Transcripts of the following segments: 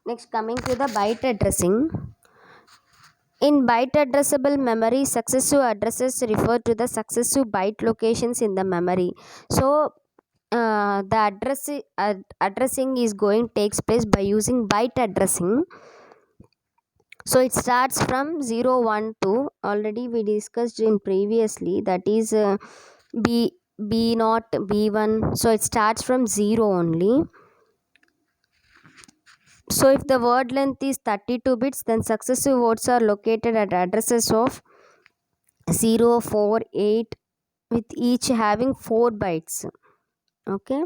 Next, coming to the byte addressing. In byte addressable memory, successive addresses refer to the successive byte locations in the memory. So the addressing is going takes place by using byte addressing. So it starts from 0 1 2. Already we discussed in previously, that is b not b1. So it starts from 0 only. So if the word length is 32 bits, then successive words are located at addresses of 0 4 8, with each having 4 bytes. Okay.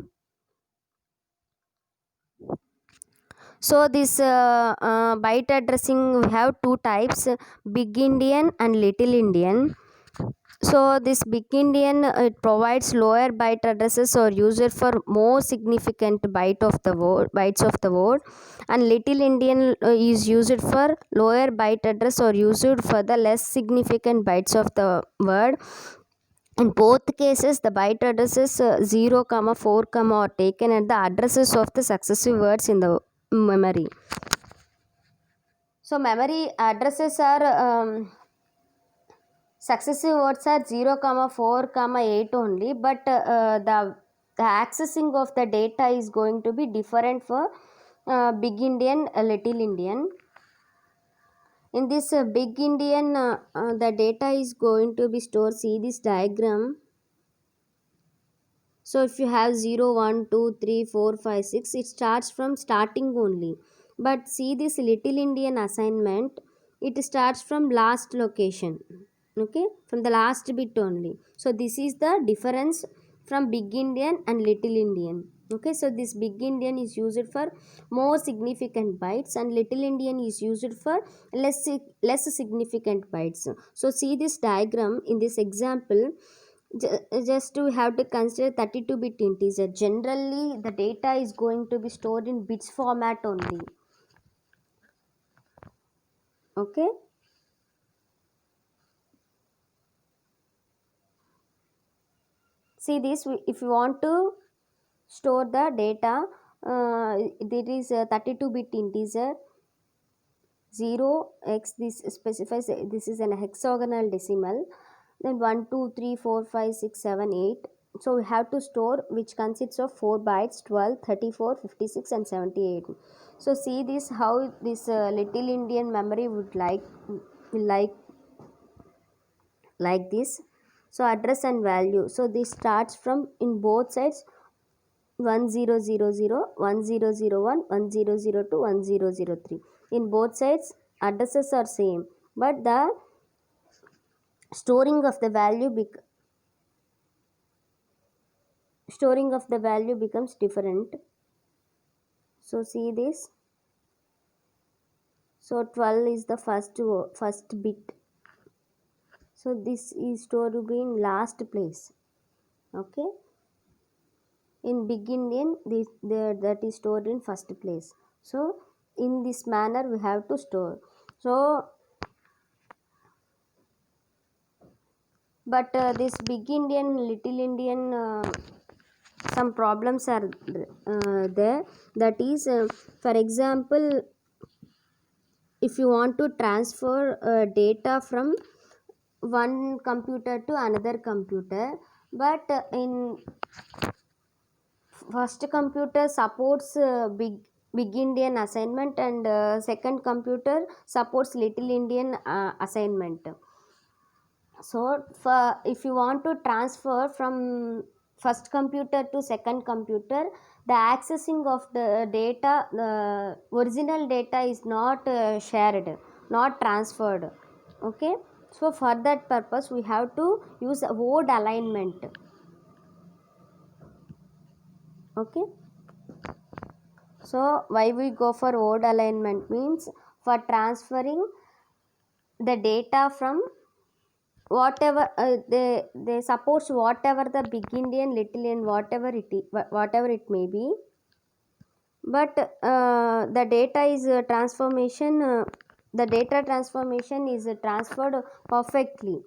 So this byte addressing, we have two types, big Indian and little Indian. So this big Indian, it provides lower byte addresses or used for more significant bytes of the word, and little Indian is used for lower byte address or used for the less significant bytes of the word. In both cases, the byte addresses 0, 4, are taken at the addresses of the successive words in the memory. So memory addresses are successive words are 0, 4, 8 only, but the accessing of the data is going to be different for big Indian, little Indian. In this big Indian, the data is going to be stored. See this diagram. So if you have 0, 1, 2, 3, 4, 5, 6, it starts from starting only. But see this little Indian assignment, it starts from last location. Okay, from the last bit only. So this is the difference from big Indian and little Indian. Okay, so this big Indian is used for more significant bytes and little Indian is used for less significant bytes. So see this diagram in this example. Just to have to consider 32-bit integer. Generally the data is going to be stored in bits format only. Okay, see this, if you want to store the data, there is a 32-bit integer 0x, this specifies this is an hexagonal decimal, then 1 2 3 4 5 6 7 8. So we have to store, which consists of 4 bytes, 12, 34, 56 and 78. So see this, how this little Indian memory would will like this. So address and value, so this starts from in both sides 1000, 1001, 1002, 1003. In both sides addresses are same, but the storing of the value becomes different. So see this. So 12 is the first bit. So this is stored to be in last place. Okay. In big Indian, that is stored in first place. So in this manner we have to store. So but this big Indian, little Indian, some problems are there. That is, for example, if you want to transfer data from one computer to another computer, but in first computer supports big Indian assignment, and second computer supports little Indian assignment. So if you want to transfer from first computer to second computer, the accessing of the data, the original data is not shared, not transferred. Okay, so for that purpose we have to use a word alignment. Okay, so why we go for word alignment means, for transferring the data from whatever they supports whatever the big Indian, little Indian, whatever it may be, but the data is the data transformation is transferred perfectly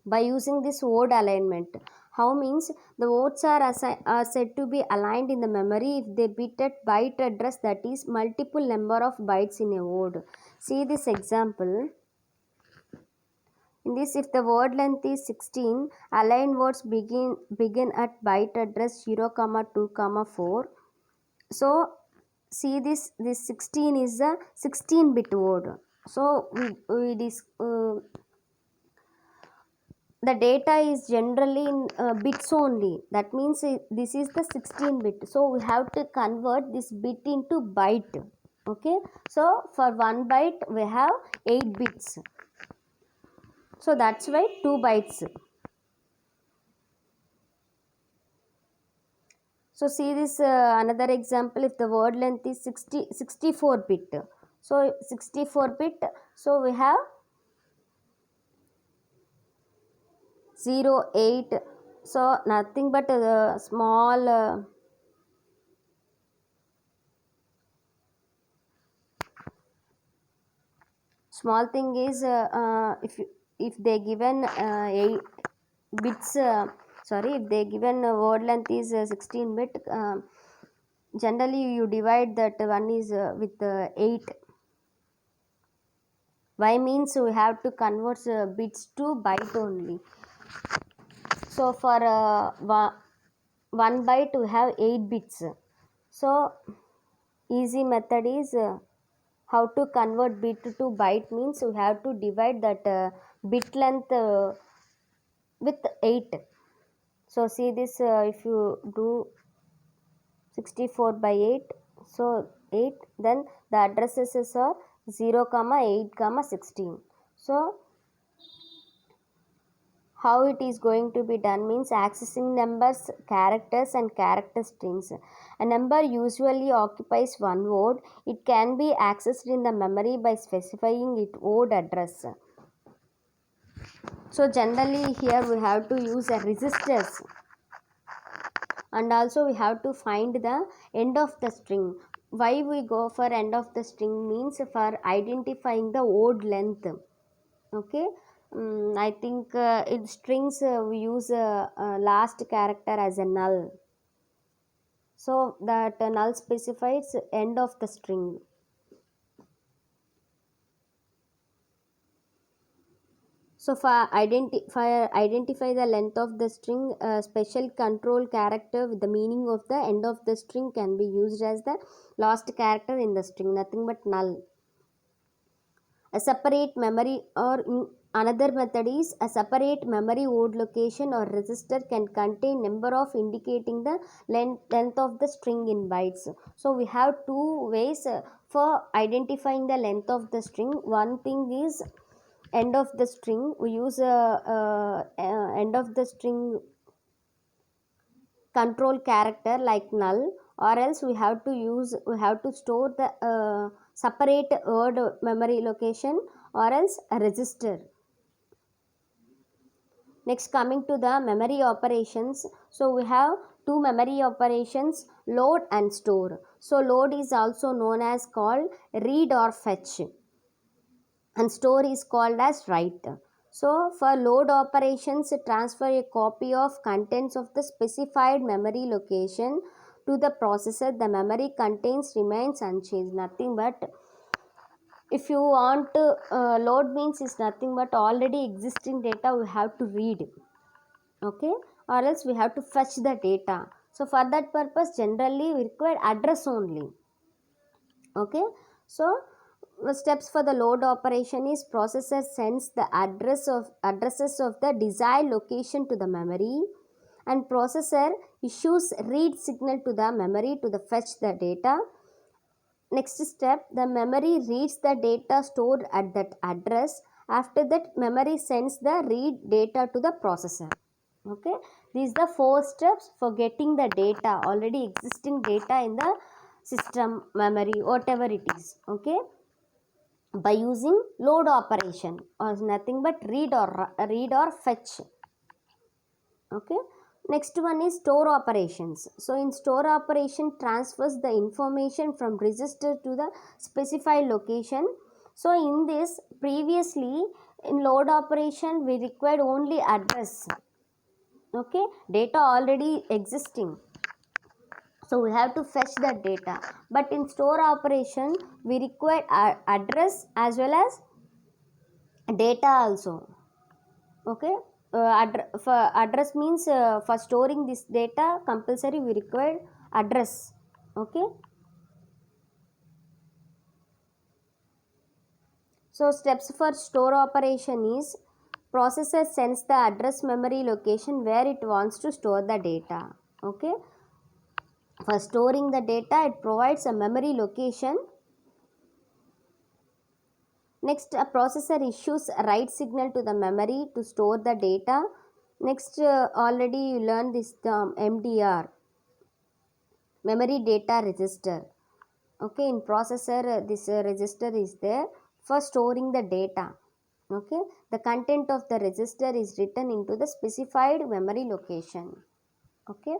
by using this word alignment. How means the votes are said to be aligned in the memory if they bit at byte address, that is multiple number of bytes in a word. See this example. In this, if the word length is 16, aligned words begin at byte address 0, 2, 4. So see this 16 is a 16-bit word. So the data is generally in bits only. That means this is the 16-bit. So we have to convert this bit into byte. Okay. So for 1 byte we have 8 bits. So that's why 2 bytes. So see this another example. If the word length is 64 bit. So 64 bit. So we have 0, 8. So nothing but small thing is if they given 8 bits sorry, if they given word length is 16 bit, generally you divide that one is with 8. Why means we have to convert bits to byte only. So for 1 byte we have 8 bits. So easy method is how to convert bit to byte means we have to divide that bit length with 8. So see this, if you do 64 by 8, so 8, then the addresses are 0, 8, 16. So how it is going to be done means accessing numbers, characters and character strings. A number usually occupies one word. It can be accessed in the memory by specifying its word address. So generally here we have to use a registers, and also we have to find the end of the string. Why we go for end of the string means for identifying the word length. Okay. I think in strings we use last character as a null. So that null specifies end of the string. So for identify the length of the string, special control character with the meaning of the end of the string can be used as the last character in the string, nothing but null. A separate memory or another method is a separate memory word location or register can contain number of indicating the length of the string in bytes. So we have two ways for identifying the length of the string. One thing is end of the string. We use end of the string control character like null, or else we have to store the separate word memory location or else a register. Next, coming to the memory operations. So we have two memory operations, load and store. So load is also known as called read or fetch, and store is called as write. So for load operations, transfer a copy of contents of the specified memory location to the processor. The memory contains remains unchanged. Nothing but if you want to load means is nothing but already existing data we have to read. Okay, or else we have to fetch the data. So for that purpose generally we require address only. Okay, so the steps for the load operation is processor sends the addresses of the desired location to the memory, and processor issues read signal to the memory to the fetch the data. Next step, the memory reads the data stored at that address. After that, memory sends the read data to the processor. Okay, these are the four steps for getting the data, already existing data in the system, memory, whatever it is. Okay, by using load operation or nothing but read or fetch. Okay, next one is store operations. So in store operation transfers the information from register to the specified location. So in this, previously in load operation we required only address. Okay, data already existing, so we have to fetch that data. But in store operation we require address as well as data also. Okay, for address means for storing this data compulsory we require address. Okay, so steps for store operation is processor sends the address memory location where it wants to store the data. Okay, for storing the data it provides a memory location. Next, a processor issues a write signal to the memory to store the data. Next, already you learned this term MDR, memory data register. Okay, in processor this register is there for storing the data. Okay, the content of the register is written into the specified memory location. Okay.